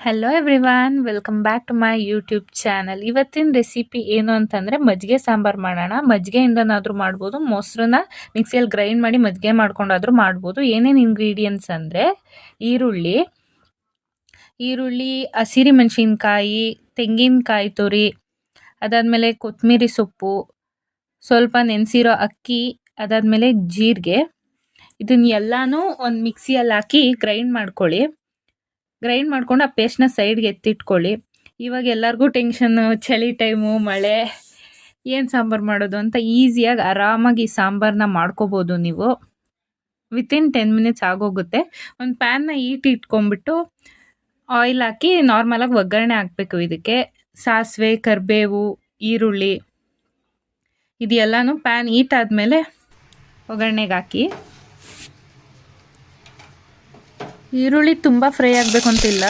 Hello everyone, welcome back to my YouTube channel. ಇವತ್ತಿನ recipe ಏನು ಅಂತಂದರೆ ಮಜ್ಜಿಗೆ ಸಾಂಬಾರು ಮಾಡೋಣ. ಮಜ್ಜಿಗೆಯಿಂದನಾದರೂ ಮಾಡ್ಬೋದು, ಮೊಸರನ್ನ ಮಿಕ್ಸಿಯಲ್ಲಿ ಗ್ರೈಂಡ್ ಮಾಡಿ ಮಜ್ಜಿಗೆ ಮಾಡ್ಕೊಂಡಾದರೂ ಮಾಡ್ಬೋದು. ಏನೇನು ಇಂಗ್ರೀಡಿಯೆಂಟ್ಸ್ ಅಂದರೆ ಈರುಳ್ಳಿ, ಹಸಿರು ಮೆಣಸಿನ್ಕಾಯಿ, ತೆಂಗಿನಕಾಯಿ ತುರಿ, ಅದಾದಮೇಲೆ ಕೊತ್ತಂಬರಿ ಸೊಪ್ಪು, ಸ್ವಲ್ಪ ನೆನೆಸಿರೋ ಅಕ್ಕಿ, ಅದಾದಮೇಲೆ ಜೀರಿಗೆ. ಇದನ್ನೆಲ್ಲನೂ ಒಂದು ಮಿಕ್ಸಿಯಲ್ಲಿ ಹಾಕಿ ಗ್ರೈಂಡ್ ಮಾಡ್ಕೊಳ್ಳಿ. ಗ್ರೈಂಡ್ ಮಾಡ್ಕೊಂಡು ಆ ಪೇಸ್ಟ್ನ ಸೈಡ್ಗೆ ಎತ್ತಿಟ್ಕೊಳ್ಳಿ. ಇವಾಗ ಎಲ್ಲರಿಗೂ ಟೆನ್ಷನ್ನು, ಚಳಿ ಟೈಮು, ಮಳೆ, ಏನು ಸಾಂಬಾರು ಮಾಡೋದು ಅಂತ ಈಸಿಯಾಗಿ ಆರಾಮಾಗಿ ಈ ಸಾಂಬಾರನ್ನ ಮಾಡ್ಕೋಬೋದು ನೀವು. ವಿತಿನ್ 10 ಮಿನಿಟ್ಸ್ ಆಗೋಗುತ್ತೆ. ಒಂದು ಪ್ಯಾನ್ನ ಇಟ್ಕೊಂಡ್ಬಿಟ್ಟು ಆಯಿಲ್ ಹಾಕಿ ನಾರ್ಮಲಾಗಿ ಒಗ್ಗರಣೆ ಹಾಕಬೇಕು. ಇದಕ್ಕೆ ಸಾಸಿವೆ, ಕರಿಬೇವು, ಈರುಳ್ಳಿ ಇದೆಲ್ಲನೂ ಪ್ಯಾನ್ ಆದಮೇಲೆ ಒಗ್ಗರಣೆಗೆ ಹಾಕಿ. ಈರುಳ್ಳಿ ತುಂಬ ಫ್ರೈ ಆಗಬೇಕು ಅಂತಿಲ್ಲ,